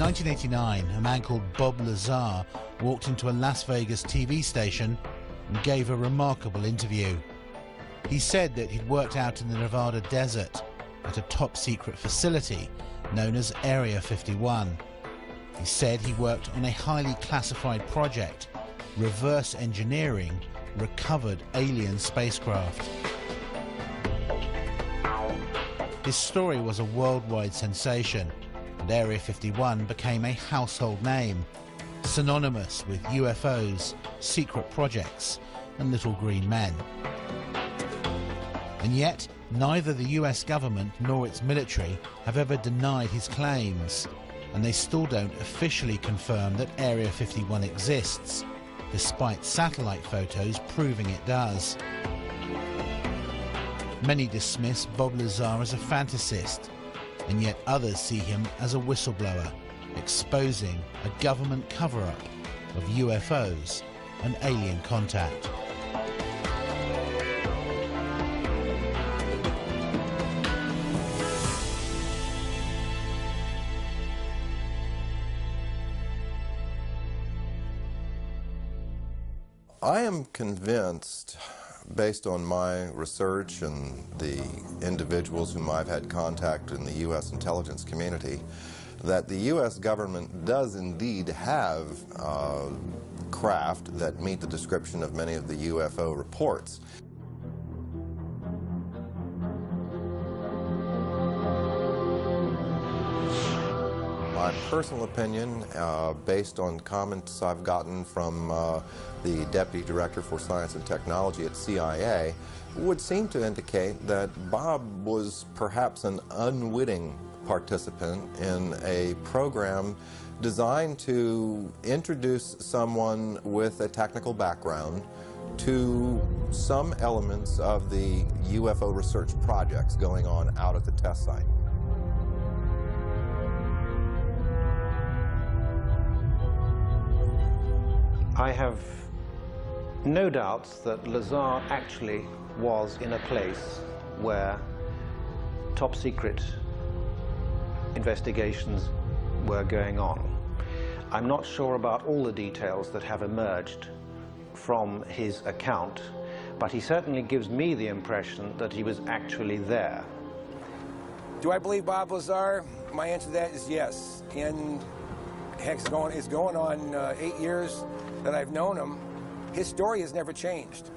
1989, a man called Bob Lazar walked into a Las Vegas TV station and gave a remarkable interview. He said that he'd worked out in the Nevada desert at a top-secret facility known as Area 51. He said he worked on a highly classified project, reverse engineering recovered alien spacecraft. His story was a worldwide sensation, and Area 51 became a household name, synonymous with UFOs, secret projects, and little green men. And yet, neither the US government nor its military have ever denied his claims, and they still don't officially confirm that Area 51 exists, despite satellite photos proving it does. Many dismiss Bob Lazar as a fantasist, and yet others see him as a whistleblower, exposing a government cover-up of UFOs and alien contact. I am convinced, based on my research and the individuals whom I've had contact in the U.S. intelligence community, that the U.S. government does indeed have craft that meet the description of many of the UFO reports. My personal opinion, based on comments I've gotten from the Deputy Director for Science and Technology at CIA, would seem to indicate that Bob was perhaps an unwitting participant in a program designed to introduce someone with a technical background to some elements of the UFO research projects going on out at the test site. I have no doubts that Lazar actually was in a place where top secret investigations were going on. I'm not sure about all the details that have emerged from his account, but he certainly gives me the impression that he was actually there. Do I believe Bob Lazar? My answer to that is yes. And heck, it's going on 8 years that I've known him. His story has never changed.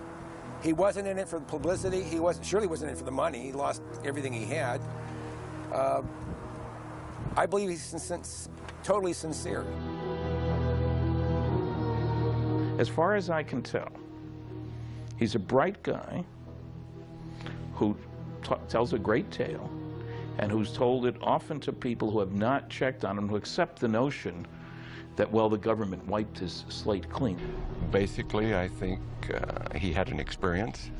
He wasn't in it for the publicity. He surely wasn't in it for the money. He lost everything he had. I believe he's totally sincere. As far as I can tell, he's a bright guy who tells a great tale and who's told it often to people who have not checked on him, who accept the notion that, well, the government wiped his slate clean. Basically, I think he had an experience.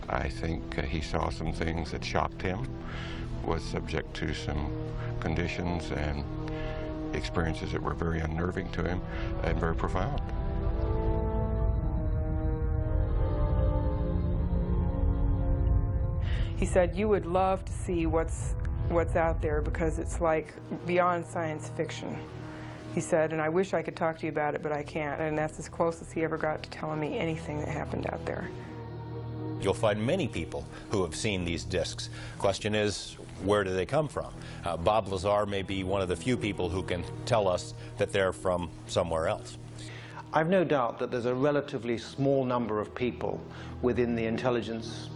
I think he saw some things that shocked him, was subject to some conditions and experiences that were very unnerving to him and very profound. He said, you would love to see what's out there because it's like beyond science fiction. He said, and I wish I could talk to you about it, but I can't. And that's as close as he ever got to telling me anything that happened out there. You'll find many people who have seen these discs. Question is, where do they come from? Bob Lazar may be one of the few people who can tell us that they're from somewhere else. I've no doubt that there's a relatively small number of people within the intelligence,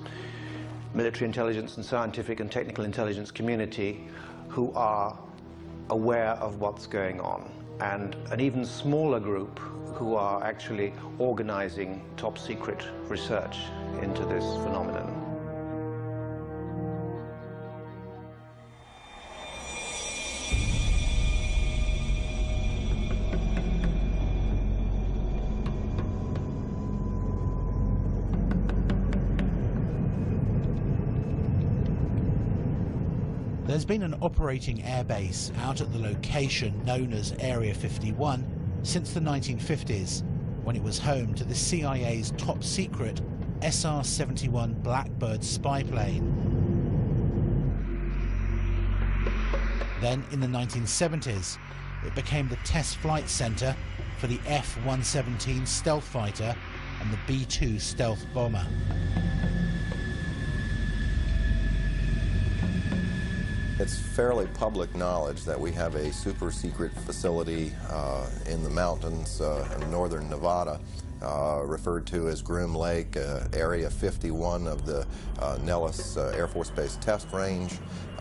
military intelligence and scientific and technical intelligence community who are aware of what's going on, and an even smaller group who are actually organizing top secret research into this phenomenon. There's been an operating airbase out at the location known as Area 51 since the 1950s, when it was home to the CIA's top-secret SR-71 Blackbird spy plane. Then, in the 1970s, it became the test flight center for the F-117 stealth fighter and the B-2 stealth bomber. It's fairly public knowledge that we have a super secret facility in the mountains in northern Nevada, referred to as Groom Lake, Area 51 of the Nellis Air Force Base Test Range.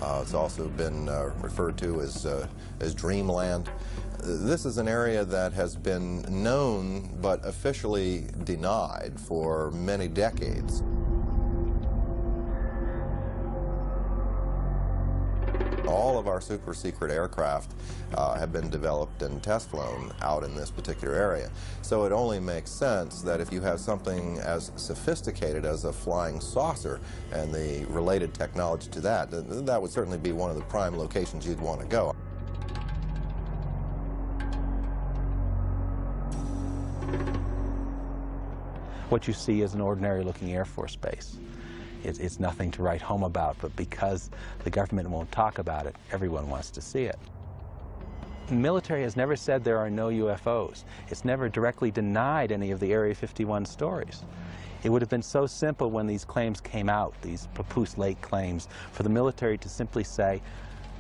It's also been referred to as Dreamland. This is an area that has been known but officially denied for many decades. All of our super secret aircraft have been developed and test flown out in this particular area. So it only makes sense that if you have something as sophisticated as a flying saucer and the related technology to that, that would certainly be one of the prime locations you'd want to go. What you see is an ordinary looking Air Force base. It's nothing to write home about, but because the government won't talk about it, everyone wants to see it. The military has never said there are no UFOs. It's never directly denied any of the Area 51 stories. It would have been so simple when these claims came out, these Papoose Lake claims, for the military to simply say,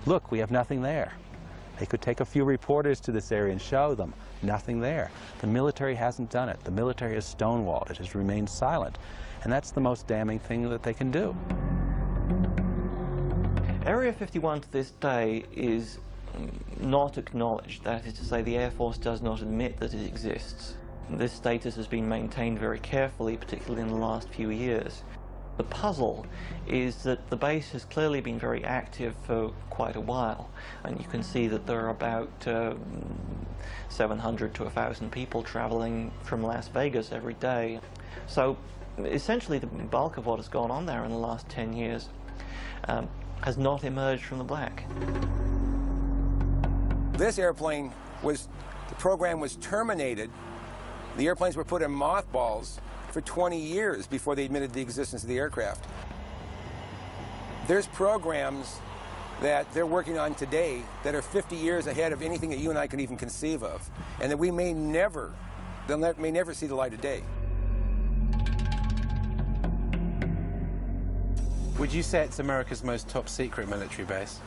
look, we have nothing there. They could take a few reporters to this area and show them, nothing there. The military hasn't done it. The military has stonewalled. It has remained silent. And that's the most damning thing that they can do. Area 51 to this day is not acknowledged. That is to say, the Air Force does not admit that it exists. This status has been maintained very carefully, particularly in the last few years. The puzzle is that the base has clearly been very active for quite a while, and you can see that there are about 700 to 1,000 people traveling from Las Vegas every day. So essentially the bulk of what has gone on there in the last 10 years has not emerged from the black. This airplane the program was terminated. The airplanes were put in mothballs for 20 years before they admitted the existence of the aircraft. There's programs that they're working on today that are 50 years ahead of anything that you and I can even conceive of, and that we may never see the light of day. Would you say it's America's most top secret military base?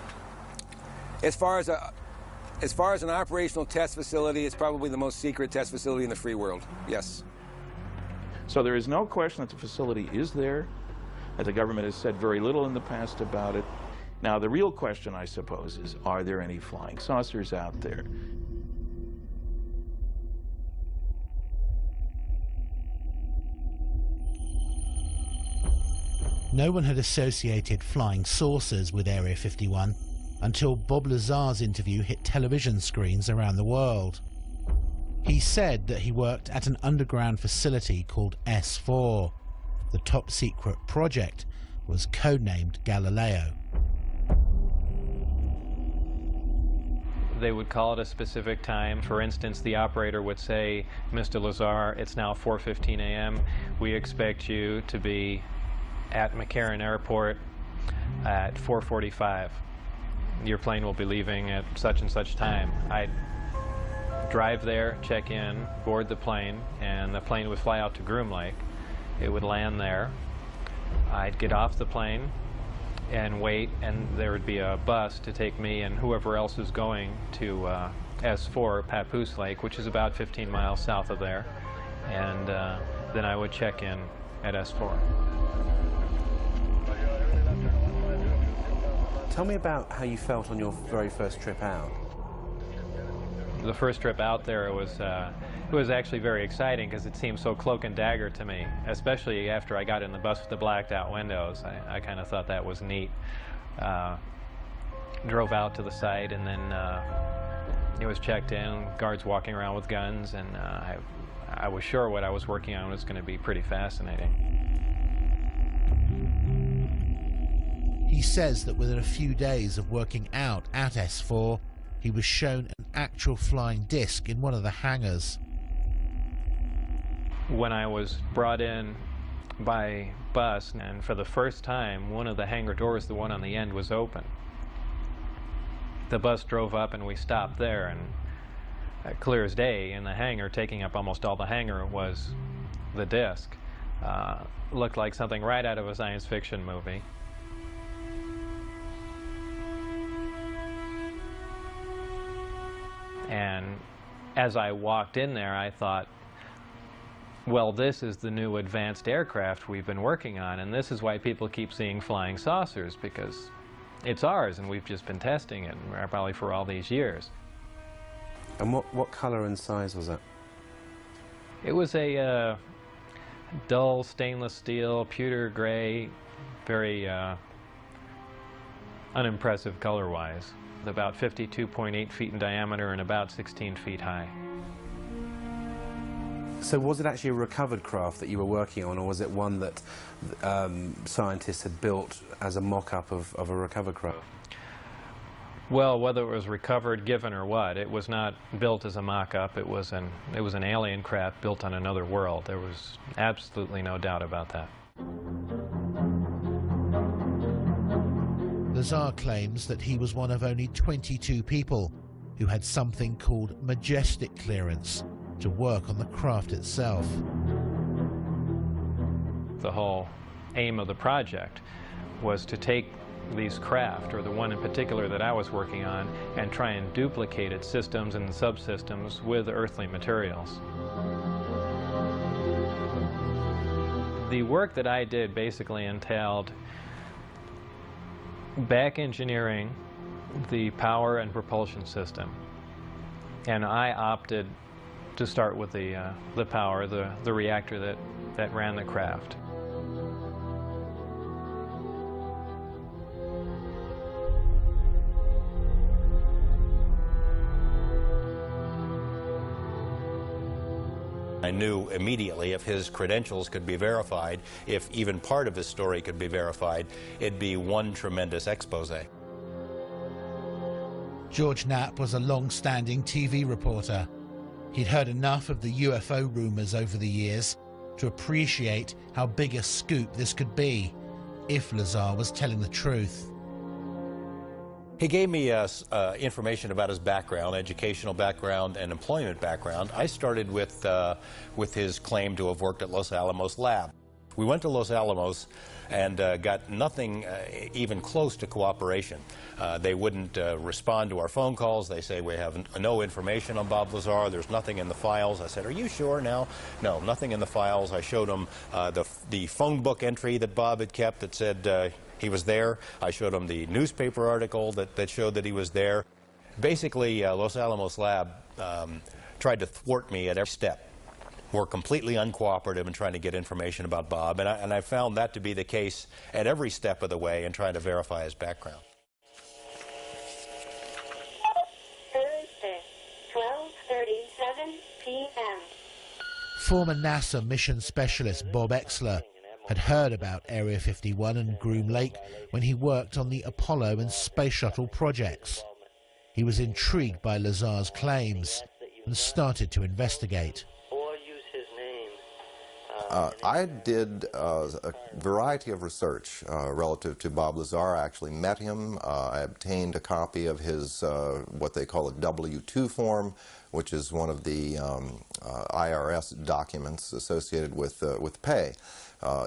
As far as an operational test facility, it's probably the most secret test facility in the free world, yes. So there is no question that the facility is there, that the government has said very little in the past about it. Now, the real question, I suppose, is, are there any flying saucers out there? No one had associated flying saucers with Area 51 until Bob Lazar's interview hit television screens around the world. He said that he worked at an underground facility called S4. The top secret project was codenamed Galileo. They would call it a specific time. For instance, the operator would say, Mr. Lazar, it's now 4:15 a.m. We expect you to be at McCarran Airport at 4:45. Your plane will be leaving at such and such time. I'd drive there, check in, board the plane, and the plane would fly out to Groom Lake. It would land there. I'd get off the plane and wait, and there would be a bus to take me and whoever else is going to S4, Papoose Lake, which is about 15 miles south of there, and then I would check in at S4. Tell me about how you felt on your very first trip out. The first trip out there, it was actually very exciting because it seemed so cloak and dagger to me, especially after I got in the bus with the blacked out windows. I kind of thought that was neat. Drove out to the site, and then it was checked in, guards walking around with guns, and I was sure what I was working on was going to be pretty fascinating. He says that within a few days of working out at S4, he was shown an actual flying disc in one of the hangars. When I was brought in by bus, and for the first time, one of the hangar doors, the one on the end, was open. The bus drove up and we stopped there, and clear as day in the hangar, taking up almost all the hangar, was the disc. Looked like something right out of a science fiction movie. And as I walked in there, I thought, well, this is the new advanced aircraft we've been working on, and this is why people keep seeing flying saucers, because it's ours, and we've just been testing it, probably for all these years. And what color and size was it? It was a dull stainless steel, pewter gray, very unimpressive color-wise. About 52.8 feet in diameter and about 16 feet high. So was it actually a recovered craft that you were working on, or was it one that scientists had built as a mock-up of a recovered craft? Well, whether it was recovered, given, or what, it was not built as a mock-up. It was an alien craft built on another world. There was absolutely no doubt about that. Lazar claims that he was one of only 22 people who had something called majestic clearance to work on the craft itself. The whole aim of the project was to take these craft, or the one in particular that I was working on, and try and duplicate its systems and subsystems with earthly materials. The work that I did basically entailed back engineering the power and propulsion system, and I opted to start with the power, the reactor that ran the craft. I knew immediately if his credentials could be verified, if even part of his story could be verified, it'd be one tremendous expose. George Knapp was a long-standing TV reporter. He'd heard enough of the UFO rumors over the years to appreciate how big a scoop this could be if Lazar was telling the truth. He gave me information about his background, educational background and employment background. I started with his claim to have worked at Los Alamos Lab. We went to Los Alamos and got nothing even close to cooperation. They wouldn't respond to our phone calls. They say, we have no information on Bob Lazar. There's nothing in the files. I said, are you sure now? No, nothing in the files. I showed them the phone book entry that Bob had kept that said he was there. I showed him the newspaper article that showed that he was there. Basically, Los Alamos Lab tried to thwart me at every step. Were completely uncooperative in trying to get information about Bob, and I found that to be the case at every step of the way in trying to verify his background. Thursday, 12:37 p.m. Former NASA mission specialist Bob Exler had heard about Area 51 and Groom Lake when he worked on the Apollo and Space Shuttle projects. He was intrigued by Lazar's claims and started to investigate. I did a variety of research relative to Bob Lazar. I actually met him. I obtained a copy of his what they call a W-2 form, which is one of the IRS documents associated with pay.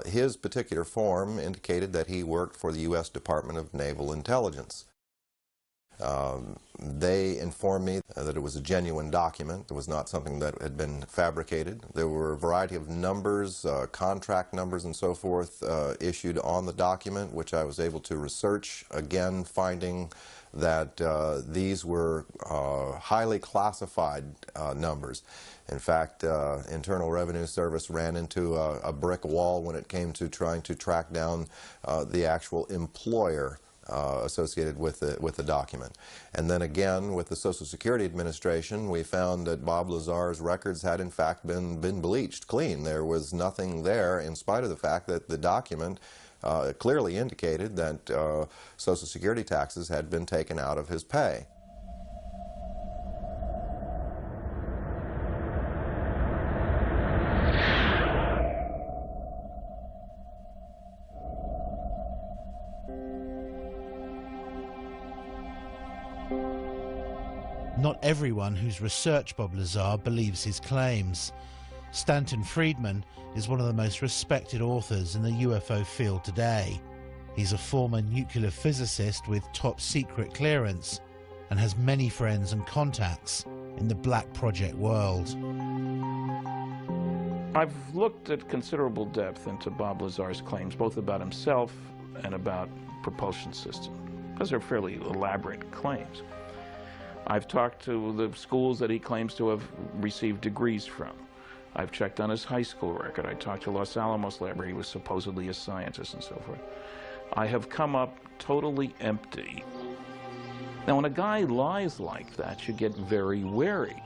His particular form indicated that he worked for the U.S. Department of Naval Intelligence. They informed me that it was a genuine document. It was not something that had been fabricated. There were a variety of numbers, contract numbers and so forth issued on the document, which I was able to research, again finding that these were highly classified numbers. In fact, Internal Revenue Service ran into a brick wall when it came to trying to track down the actual employer associated with the document. And then again, with the Social Security Administration, we found that Bob Lazar's records had in fact been bleached clean. There was nothing there, in spite of the fact that the document clearly indicated that Social Security taxes had been taken out of his pay. Not everyone who's researched Bob Lazar believes his claims. Stanton Friedman is one of the most respected authors in the UFO field today. He's a former nuclear physicist with top secret clearance and has many friends and contacts in the Black Project world. I've looked at considerable depth into Bob Lazar's claims, both about himself and about propulsion system. Those are fairly elaborate claims. I've talked to the schools that he claims to have received degrees from. I've checked on his high school record. I talked to Los Alamos Lab, where he was supposedly a scientist and so forth. I have come up totally empty. Now, when a guy lies like that, you get very wary.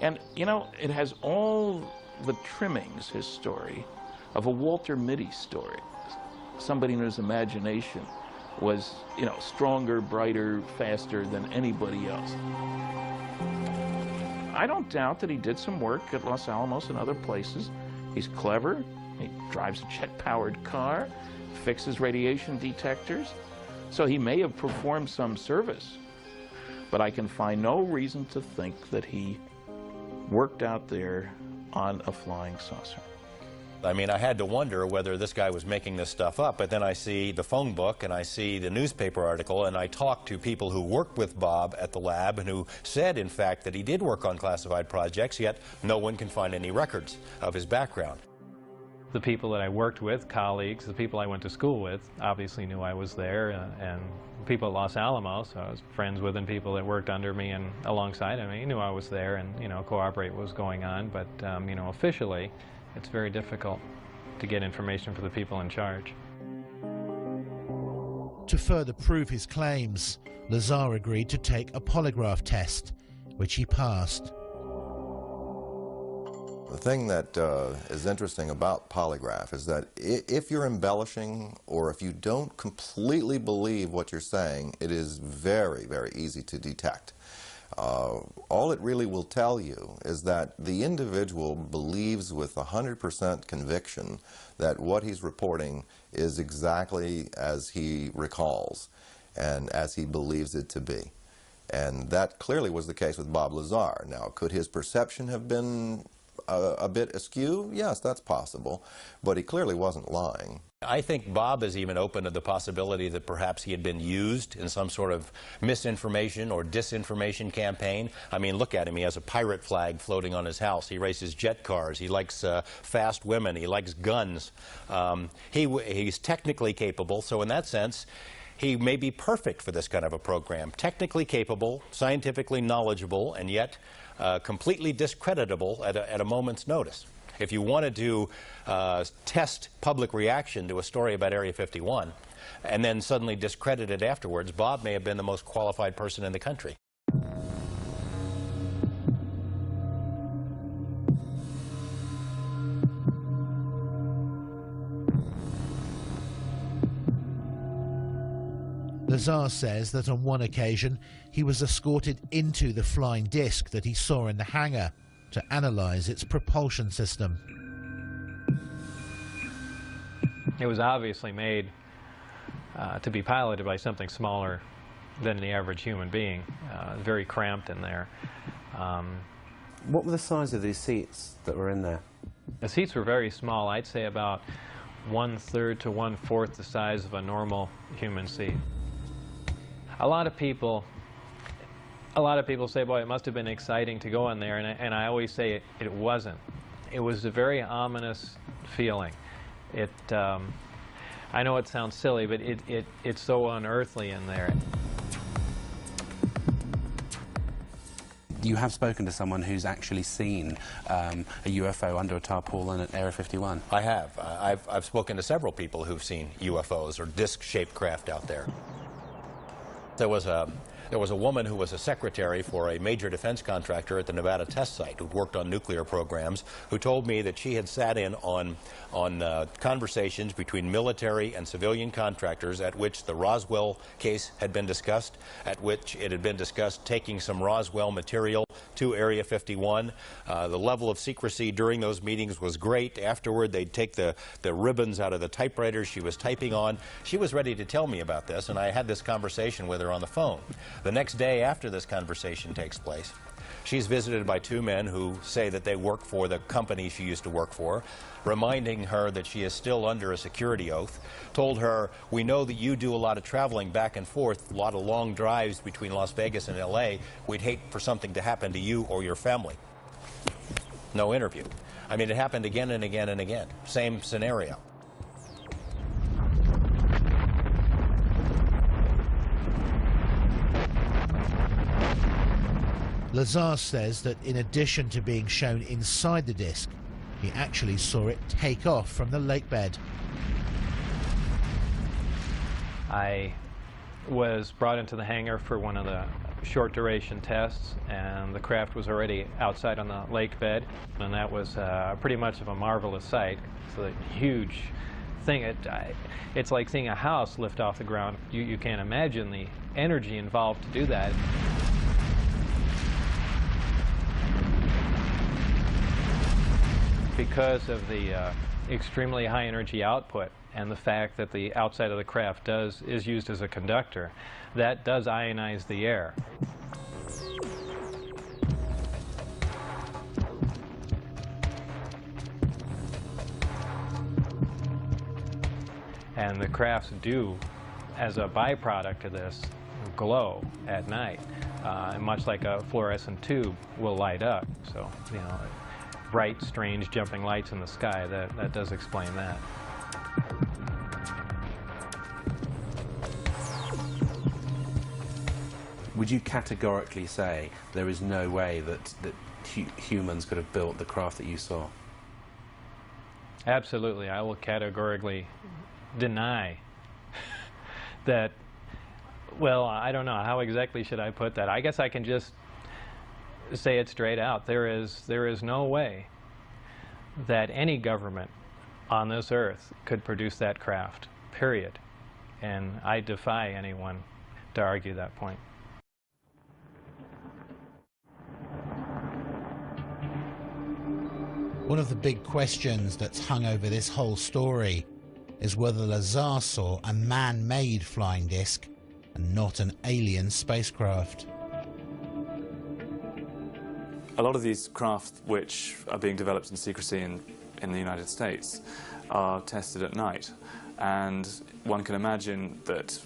And, you know, it has all the trimmings, his story, of a Walter Mitty story. Somebody in his imagination was, you know, stronger, brighter, faster than anybody else. I don't doubt that he did some work at Los Alamos and other places. He's clever. He drives a jet-powered car, fixes radiation detectors. So he may have performed some service, but I can find no reason to think that he worked out there on a flying saucer. I mean, I had to wonder whether this guy was making this stuff up, but then I see the phone book and I see the newspaper article, and I talked to people who worked with Bob at the lab and who said, in fact, that he did work on classified projects, yet no one can find any records of his background. The people that I worked with, colleagues, the people I went to school with, obviously knew I was there, and people at Los Alamos, I was friends with, and people that worked under me and alongside of me knew I was there and, you know, cooperate what was going on, but, you know, officially, it's very difficult to get information for the people in charge. To further prove his claims, Lazar agreed to take a polygraph test, which he passed. The thing that is interesting about polygraph is that if you're embellishing or if you don't completely believe what you're saying, it is very, very easy to detect. All it really will tell you is that the individual believes with 100% conviction that what he's reporting is exactly as he recalls and as he believes it to be. And that clearly was the case with Bob Lazar. Now, could his perception have been a bit askew? Yes, that's possible, but he clearly wasn't lying. I think Bob is even open to the possibility that perhaps he had been used in some sort of misinformation or disinformation campaign. I mean, look at him. He has a pirate flag floating on his house. He races jet cars. He likes fast women. He likes guns. He's technically capable, so in that sense, he may be perfect for this kind of a program. Technically capable, scientifically knowledgeable, and yet completely discreditable at a moment's notice. If you wanted to test public reaction to a story about Area 51 and then suddenly discredit it afterwards, Bob may have been the most qualified person in the country. Lazar says that on one occasion he was escorted into the flying disc that he saw in the hangar to analyze its propulsion system. It was obviously made to be piloted by something smaller than the average human being, very cramped in there. What were the size of these seats that were in there? The seats were very small. I'd say about 1/3 to 1/4 the size of a normal human seat. A lot of people say, boy, it must have been exciting to go in there, and I always say it wasn't. It was a very ominous feeling. I know it sounds silly, but it's so unearthly in there. You have spoken to someone who's actually seen a UFO under a tarpaulin at Area 51? I have. I've spoken to several people who've seen UFOs or disc-shaped craft out there. There was a woman who was a secretary for a major defense contractor at the Nevada test site who worked on nuclear programs, who told me that she had sat in on conversations between military and civilian contractors at which the Roswell case had been discussed, at which it had been discussed taking some Roswell material to Area 51. The level of secrecy during those meetings was great. Afterward, they'd take the ribbons out of the typewriter she was typing on. She was ready to tell me about this, and I had this conversation with her on the phone. The next day after this conversation takes place, she's visited by two men who say that they work for the company she used to work for, reminding her that she is still under a security oath, told her, "We know that you do a lot of traveling back and forth, a lot of long drives between Las Vegas and LA. We'd hate for something to happen to you or your family." No interview. I mean, it happened again and again and again. Same scenario. Lazar says that in addition to being shown inside the disc, he actually saw it take off from the lake bed. I was brought into the hangar for one of the short duration tests, and the craft was already outside on the lake bed, and that was pretty much of a marvelous sight. It's a huge thing. It's like seeing a house lift off the ground. You can't imagine the energy involved to do that. Because of the extremely high energy output and the fact that the outside of the craft is used as a conductor, that does ionize the air. And the crafts do, as a byproduct of this, glow at night, much like a fluorescent tube will light up. So, you know, bright, strange, jumping lights in the sky, that does explain that. Would you categorically say there is no way that humans could have built the craft that you saw? Absolutely. I will categorically deny that. Well, I don't know. How exactly should I put that? I guess I can just say it straight out. There is no way that any government on this earth could produce that craft, period. And I defy anyone to argue that point. One of the big questions that's hung over this whole story is whether Lazar saw a man-made flying disc and not an alien spacecraft. A lot of these craft which are being developed in secrecy in the United States are tested at night, and one can imagine that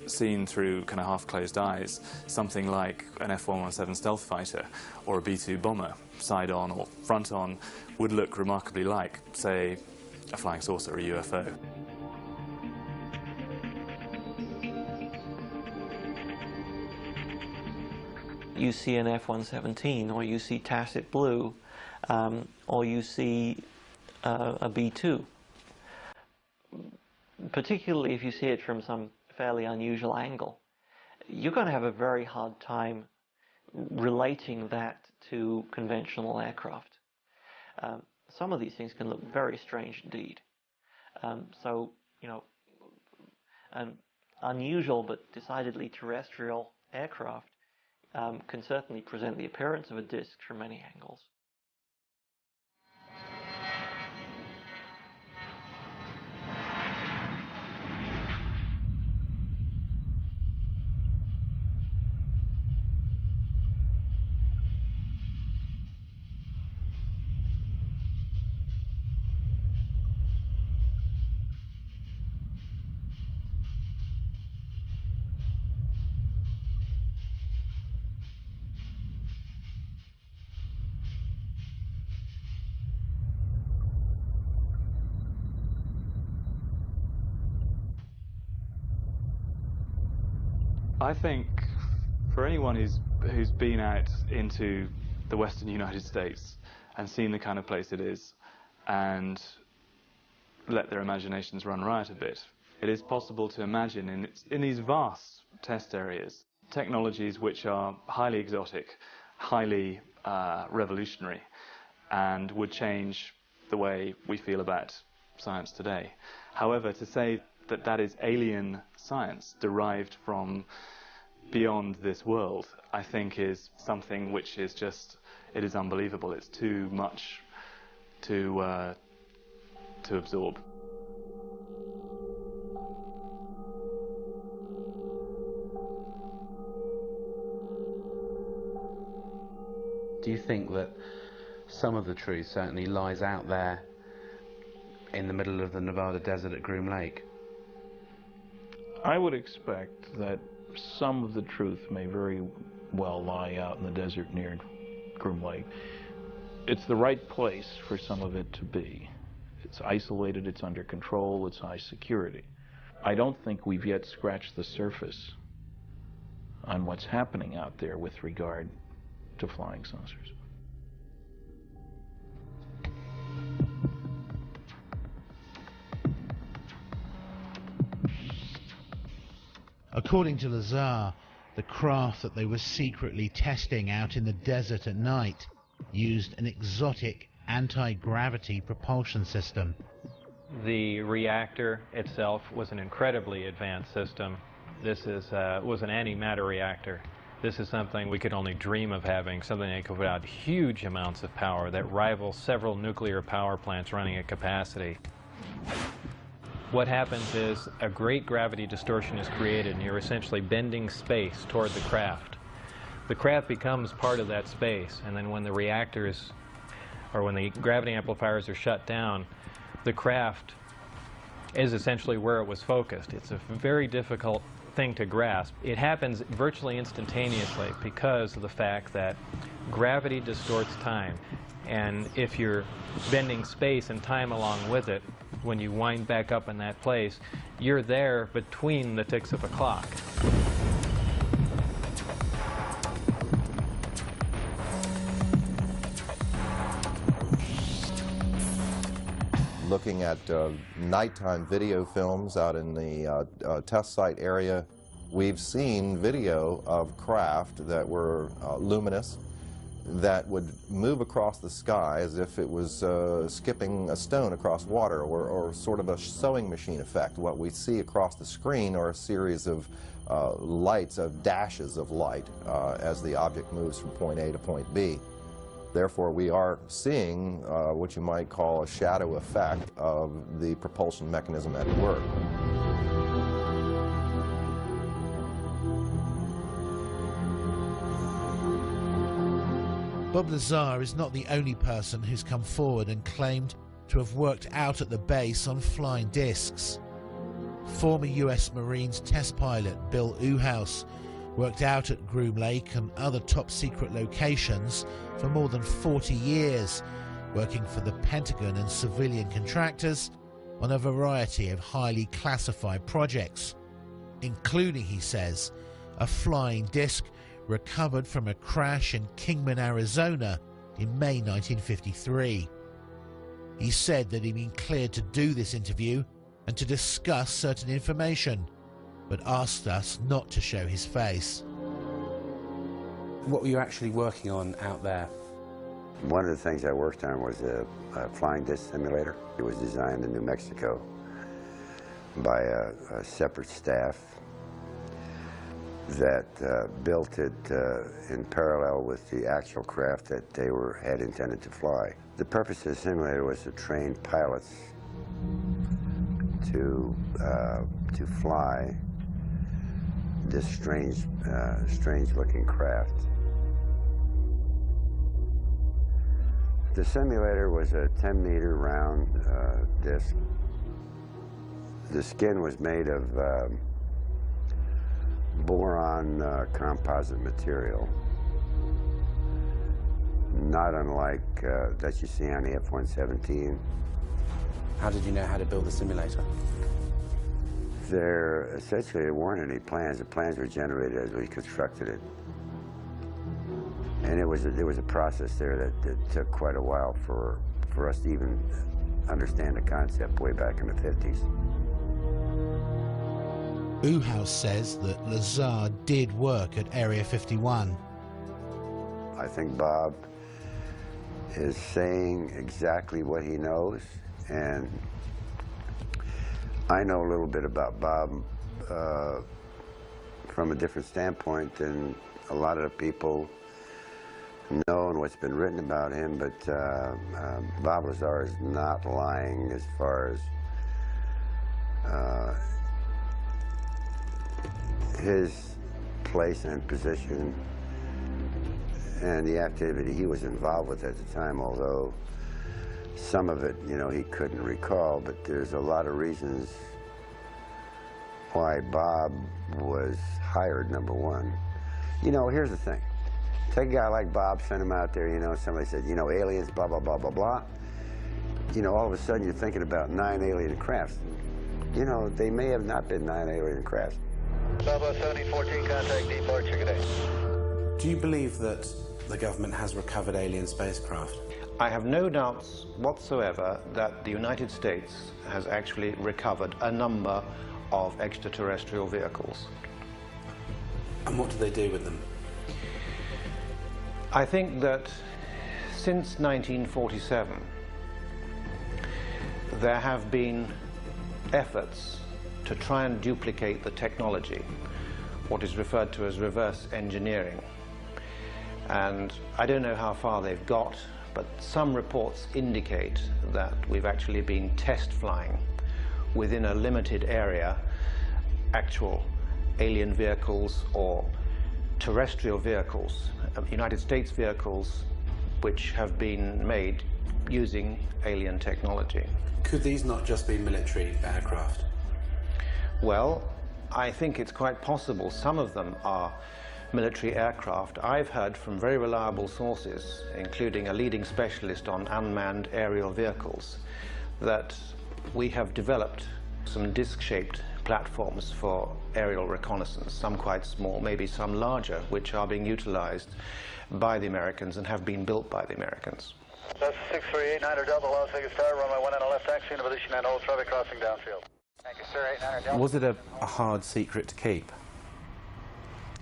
seen through kind of half-closed eyes, something like an F-117 stealth fighter or a B-2 bomber, side-on or front-on, would look remarkably like, say, a flying saucer or a UFO. You see an F-117, or you see tacit blue, or you see a B-2. Particularly if you see it from some fairly unusual angle, you're going to have a very hard time relating that to conventional aircraft. Some of these things can look very strange indeed. So, you know, an unusual but decidedly terrestrial aircraft can certainly present the appearance of a disk from many angles. I think for anyone who's been out into the western United States and seen the kind of place it is and let their imaginations run riot a bit, it is possible to imagine in these vast test areas technologies which are highly exotic, highly revolutionary, and would change the way we feel about science today. However, to say that that is alien science derived from beyond this world, I think is something which is just, it is unbelievable. It's too much to absorb. Do you think that some of the truth certainly lies out there in the middle of the Nevada desert at Groom Lake? I would expect that some of the truth may very well lie out in the desert near Groom Lake. It's the right place for some of it to be. It's isolated, it's under control, it's high security. I don't think we've yet scratched the surface on what's happening out there with regard to flying saucers. According to Lazar, the craft that they were secretly testing out in the desert at night used an exotic anti-gravity propulsion system. The reactor itself was an incredibly advanced system. This was an antimatter reactor. This is something we could only dream of having, something that could put out huge amounts of power that rivals several nuclear power plants running at capacity. What happens is a great gravity distortion is created and you're essentially bending space toward the craft. The craft becomes part of that space, and then when the reactors, or when the gravity amplifiers are shut down, the craft is essentially where it was focused. It's a very difficult thing to grasp. It happens virtually instantaneously because of the fact that gravity distorts time, and if you're bending space and time along with it, when you wind back up in that place, you're there between the ticks of a clock. Looking at nighttime video films out in the test site area, we've seen video of craft that were luminous, that would move across the sky as if it was skipping a stone across water, or sort of a sewing machine effect. What we see across the screen are a series of lights, of dashes of light, as the object moves from point A to point B. Therefore, we are seeing what you might call a shadow effect of the propulsion mechanism at work. Bob Lazar is not the only person who's come forward and claimed to have worked out at the base on flying discs. Former US Marines test pilot Bill Uhouse worked out at Groom Lake and other top-secret locations for more than 40 years, working for the Pentagon and civilian contractors on a variety of highly classified projects, including, he says, a flying disc recovered from a crash in Kingman, Arizona in May 1953. He said that he'd been cleared to do this interview and to discuss certain information, but asked us not to show his face. What were you actually working on out there? One of the things I worked on was a flying disc simulator. It was designed in New Mexico by a separate staff that built it in parallel with the actual craft that they had intended to fly. The purpose of the simulator was to train pilots to fly this strange-looking craft. The simulator was a 10-meter round disc. The skin was made of boron composite material, not unlike that you see on the F-117. How did you know how to build the simulator? There weren't any plans. The plans were generated as we constructed it. And there was a process there that took quite a while for us to even understand the concept way back in the 50s. Uhouse says that Lazar did work at Area 51. I think Bob is saying exactly what he knows, and I know a little bit about Bob from a different standpoint than a lot of the people know and what's been written about him, but Bob Lazar is not lying as far as his place and position and the activity he was involved with at the time, although some of it, you know, he couldn't recall, but there's a lot of reasons why Bob was hired, number one. You know, here's the thing. Take a guy like Bob, send him out there, you know, somebody said, you know, aliens, blah, blah, blah, blah, blah. You know, all of a sudden you're thinking about 9 alien crafts. You know, they may have not been 9 alien crafts. Bravo 7014, contact departure, good day. Do you believe that the government has recovered alien spacecraft? I have no doubts whatsoever that the United States has actually recovered a number of extraterrestrial vehicles. And what do they do with them? I think that since 1947, there have been efforts to try and duplicate the technology, what is referred to as reverse engineering. And I don't know how far they've got, but some reports indicate that we've actually been test flying within a limited area actual alien vehicles or terrestrial vehicles, United States vehicles, which have been made using alien technology. Could these not just be military aircraft? Well, I think it's quite possible some of them are military aircraft. I've heard from very reliable sources, including a leading specialist on unmanned aerial vehicles, that we have developed some disc-shaped platforms for aerial reconnaissance, some quite small, maybe some larger, which are being utilized by the Americans and have been built by the Americans. That's 638, 900 Delta, Las Vegas Tower, runway 19 on left taxi, in position and hold traffic crossing downfield. Thank you, sir, 8900 Delta. Was it a hard secret to keep?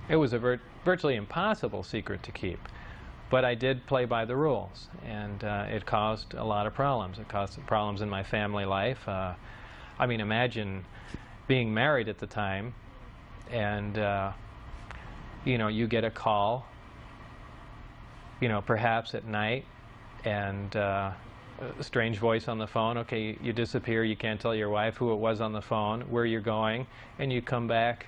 It was a virtually impossible secret to keep. But I did play by the rules, and it caused a lot of problems. It caused problems in my family life. I mean, imagine being married at the time, and you know, you get a call, you know, perhaps at night, and a strange voice on the phone. Okay, you disappear, you can't tell your wife who it was on the phone, where you're going, and you come back,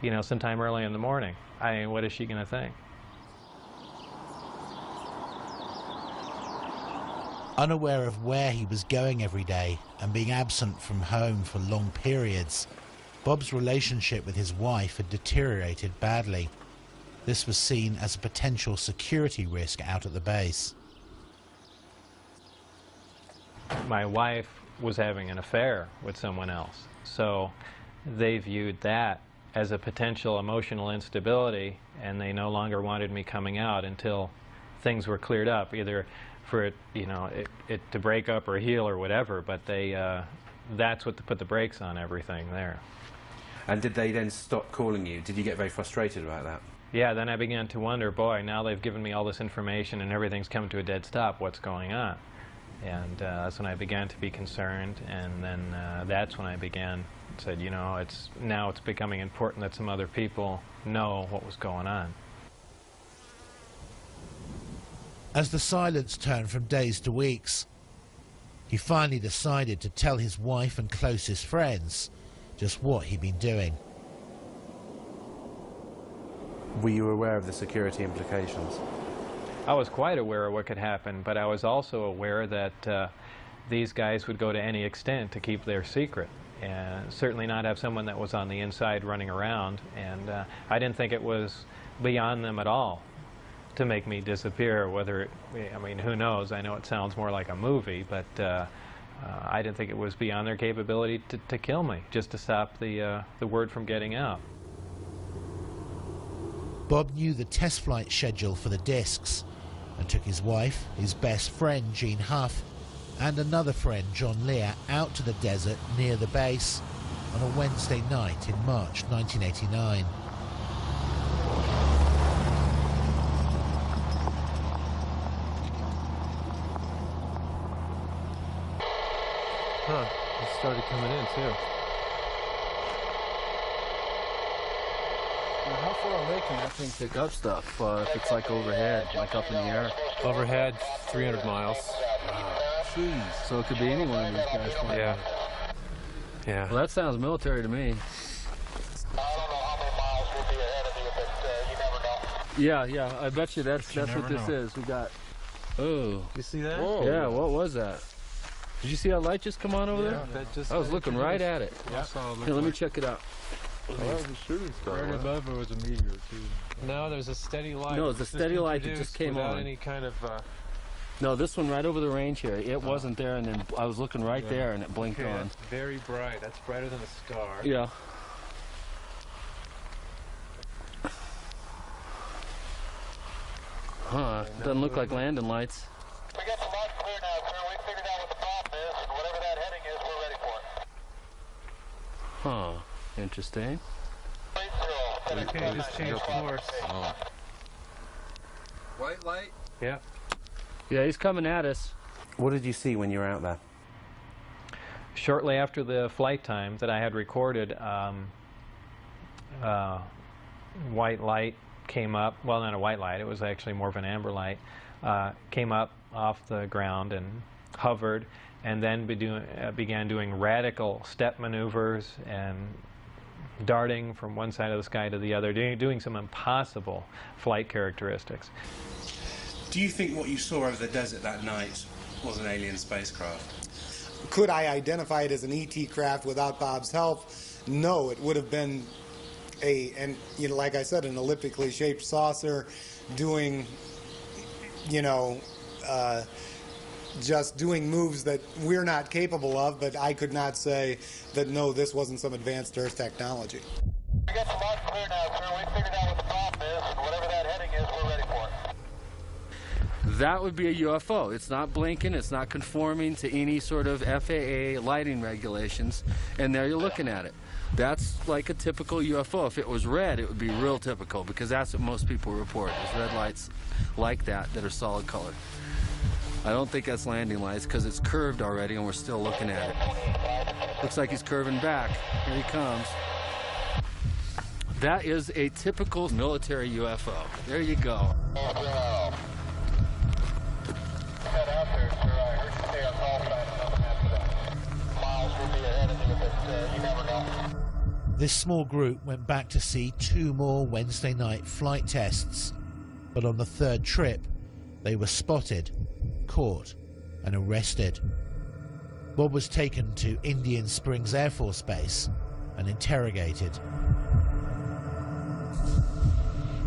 you know, sometime early in the morning. I mean, what is she going to think? Unaware of where he was going every day and being absent from home for long periods, Bob's relationship with his wife had deteriorated badly. This was seen as a potential security risk out at the base. My wife was having an affair with someone else, so they viewed that as a potential emotional instability, and they no longer wanted me coming out until things were cleared up, either for it, you know, it to break up or heal or whatever, but they, that's what put the brakes on everything there. And did they then stop calling you? Did you get very frustrated about that? Yeah, then I began to wonder, boy, now they've given me all this information and everything's come to a dead stop, what's going on? And that's when I began to be concerned, and then that's when I said, you know, now it's becoming important that some other people know what was going on. As the silence turned from days to weeks, he finally decided to tell his wife and closest friends just what he'd been doing. Were you aware of the security implications? I was quite aware of what could happen, but I was also aware that these guys would go to any extent to keep their secret, and certainly not have someone that was on the inside running around. And I didn't think it was beyond them at all to make me disappear, whether I mean, who knows? I know it sounds more like a movie, but I didn't think it was beyond their capability to kill me, just to stop the word from getting out. Bob knew the test flight schedule for the discs and took his wife, his best friend Jean Huff, and another friend John Lear out to the desert near the base on a Wednesday night in March 1989. Huh, it started coming in too. UFO, they can, I think, pick up stuff if it's like overhead, like up in the air. Overhead, 300 miles. Jeez. So it could be any one of these guys. Yeah. Yeah. Well, that sounds military to me. Yeah, yeah. I bet you that's what this is. We got. Oh. You see that? Whoa. Yeah. What was that? Did you see that light just come on over there? That just I was looking right at it. Yeah. Here, let me check it out. Oh, that was a shooting star. Right above it was a meteor too. No, there's a steady light. No, it's a steady light that just came without on. Any kind of. No, this one right over the range here. It wasn't there, and then I was looking right there, and it blinked on. That's very bright. That's brighter than a star. Yeah. Huh? Doesn't look like landing lights. We got the light clear now, sir. We figured out what the problem is, and whatever that heading is, we're ready for it. Huh. Interesting. Okay, just changed course. Oh. White light? Yeah. Yeah, he's coming at us. What did you see when you were out there? Shortly after the flight time that I had recorded, white light came up. Well, not a white light, it was actually more of an amber light. Came up off the ground and hovered, and then began doing radical step maneuvers and darting from one side of the sky to the other, doing some impossible flight characteristics. Do you think what you saw over the desert that night was an alien spacecraft? Could I identify it as an ET craft without Bob's help? No, it would have been and you know, like I said, an elliptically shaped saucer doing, you know, just doing moves that we're not capable of, but I could not say that, no, this wasn't some advanced Earth technology. We got the light clear now, sir. We figured out what the problem is, and whatever that heading is, we're ready for it. That would be a UFO. It's not blinking, it's not conforming to any sort of FAA lighting regulations, and there you're looking at it. That's like a typical UFO. If it was red, it would be real typical, because that's what most people report, is red lights like that are solid colored. I don't think that's landing lights, because it's curved already and we're still looking at it. Looks like he's curving back. Here he comes. That is a typical military UFO. There you go. This small group went back to see 2 more Wednesday night flight tests, but on the 3rd trip, they were spotted, caught, and arrested. Bob was taken to Indian Springs Air Force Base and interrogated.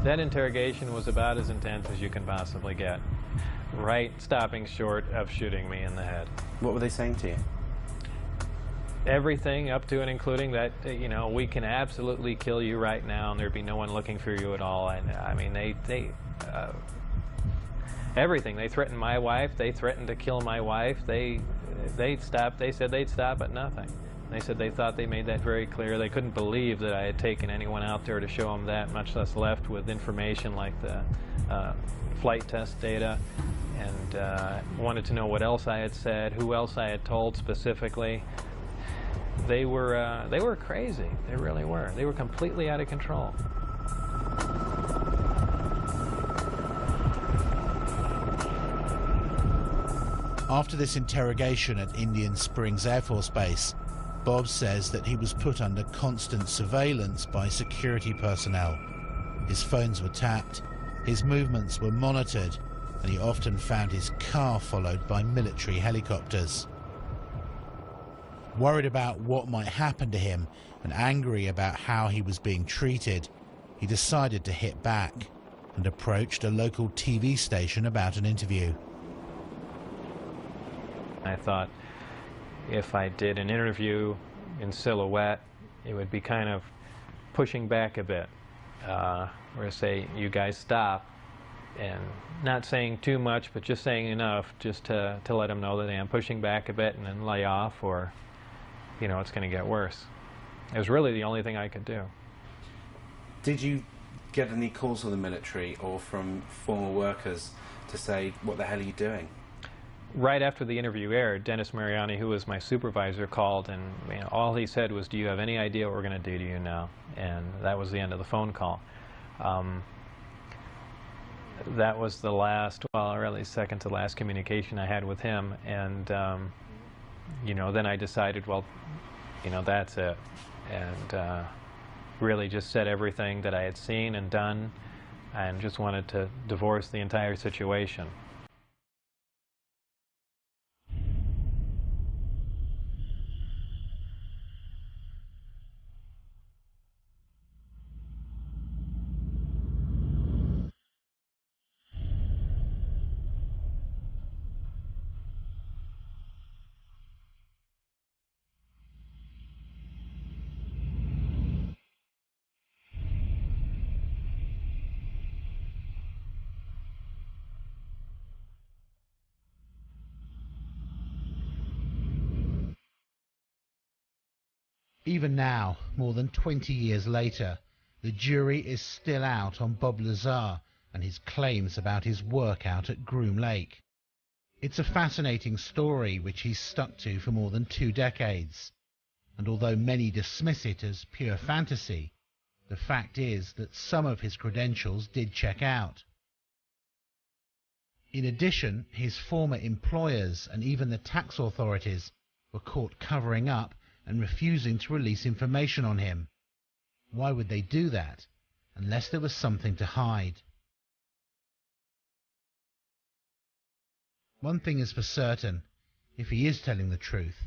That interrogation was about as intense as you can possibly get, right stopping short of shooting me in the head. What were they saying to you? Everything up to and including that, you know, we can absolutely kill you right now and there'd be no one looking for you at all. And I mean, everything. They threatened my wife. They threatened to kill my wife. They said they'd stop at nothing. They said they thought they made that very clear. They couldn't believe that I had taken anyone out there to show them that, much less left with information like the flight test data, and wanted to know what else I had said, who else I had told specifically. They were crazy. They really were. They were completely out of control. After this interrogation at Indian Springs Air Force Base, Bob says that he was put under constant surveillance by security personnel. His phones were tapped, his movements were monitored, and he often found his car followed by military helicopters. Worried about what might happen to him and angry about how he was being treated, he decided to hit back and approached a local TV station about an interview. I thought if I did an interview in silhouette, it would be kind of pushing back a bit. Or say, you guys stop, and not saying too much, but just saying enough just to let them know that I am pushing back a bit and then lay off, or, you know, it's going to get worse. It was really the only thing I could do. Did you get any calls from the military or from former workers to say, what the hell are you doing? Right after the interview aired, Dennis Mariani, who was my supervisor, called, and all he said was, do you have any idea what we're going to do to you now? And that was the end of the phone call. That was the last, well, really second to last communication I had with him, and you know, then I decided, well, you know, that's it, and really just said everything that I had seen and done, and just wanted to divorce the entire situation. Even now, more than 20 years later, the jury is still out on Bob Lazar and his claims about his work out at Groom Lake. It's a fascinating story which he's stuck to for more than 2 decades, and although many dismiss it as pure fantasy, the fact is that some of his credentials did check out. In addition, his former employers and even the tax authorities were caught covering up and refusing to release information on him. Why would they do that, unless there was something to hide? One thing is for certain, if he is telling the truth,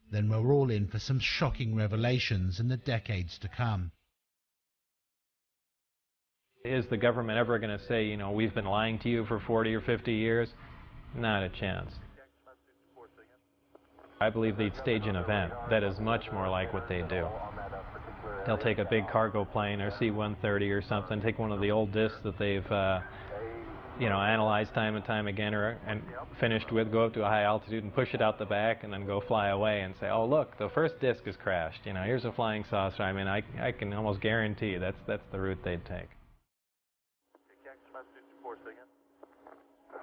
then we're all in for some shocking revelations in the decades to come. Is the government ever going to say, you know, we've been lying to you for 40 or 50 years? Not a chance. I believe they'd stage an event that is much more like what they do. They'll take a big cargo plane or C-130 or something, take one of the old discs that they've, you know, analyzed time and time again and finished with, go up to a high altitude and push it out the back and then go fly away and say, oh, look, the first disc has crashed. You know, here's a flying saucer. I mean, I can almost guarantee you that's the route they'd take.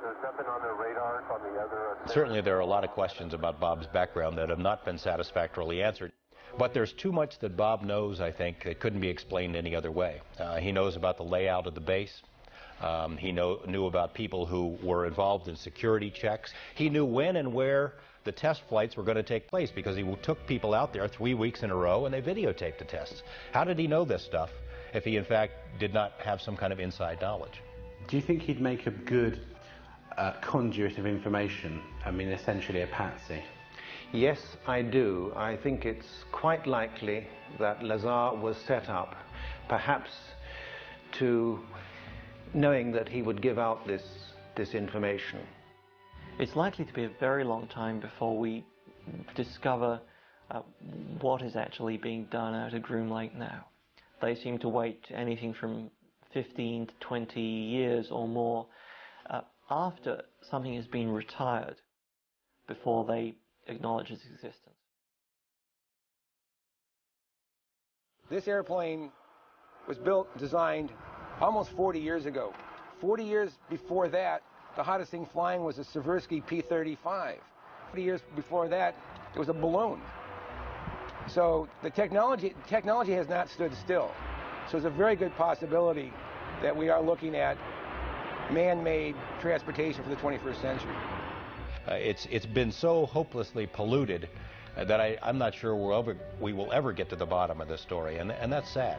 There's nothing on their radars on the other... Certainly there are a lot of questions about Bob's background that have not been satisfactorily answered. But there's too much that Bob knows, I think, that couldn't be explained any other way. He knows about the layout of the base. He knew about people who were involved in security checks. He knew when and where the test flights were going to take place because he took people out there 3 weeks in a row and they videotaped the tests. How did he know this stuff if he, in fact, did not have some kind of inside knowledge? Do you think he'd make a good conduit of information? I mean, essentially a patsy. Yes, I do. I think it's quite likely that Lazar was set up, perhaps to knowing that he would give out this information. It's likely to be a very long time before we discover what is actually being done out at Groom Lake now. They seem to wait anything from 15 to 20 years or more after something has been retired before they acknowledge its existence. This airplane was built, designed almost 40 years ago. 40 years before that, the hottest thing flying was a Seversky P-35. 40 years before that, it was a balloon. So the technology has not stood still. So it's a very good possibility that we are looking at man-made transportation for the 21st century. It's been so hopelessly polluted that I'm not sure we will ever get to the bottom of this story, and that's sad.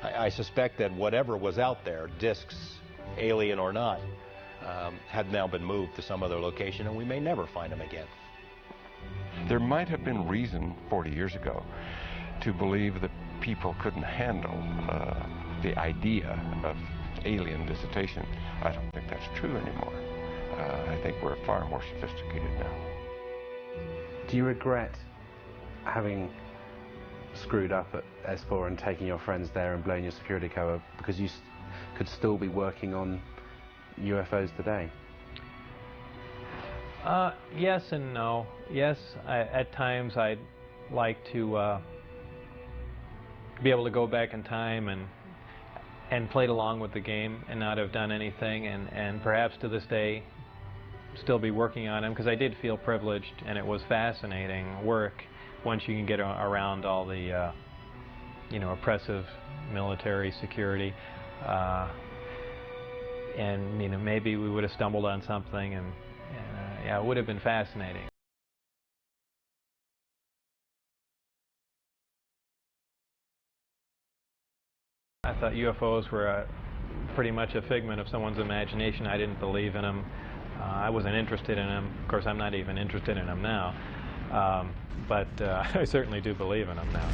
I suspect that whatever was out there, discs, alien or not, had now been moved to some other location, and we may never find them again. There might have been reason 40 years ago to believe that people couldn't handle the idea of alien visitation. I don't think that's true anymore. I think we're far more sophisticated now. Do you regret having screwed up at S4 and taking your friends there and blowing your security cover because you could still be working on UFOs today? Yes and no. Yes, at times I'd like to be able to go back in time and played along with the game and not have done anything, and perhaps to this day still be working on them, because I did feel privileged and it was fascinating work once you can get around all the you know, oppressive military security. And you know, maybe we would have stumbled on something, and yeah, it would have been fascinating. I thought UFOs were pretty much a figment of someone's imagination. I didn't believe in them. I wasn't interested in them. Of course, I'm not even interested in them now. But I certainly do believe in them now.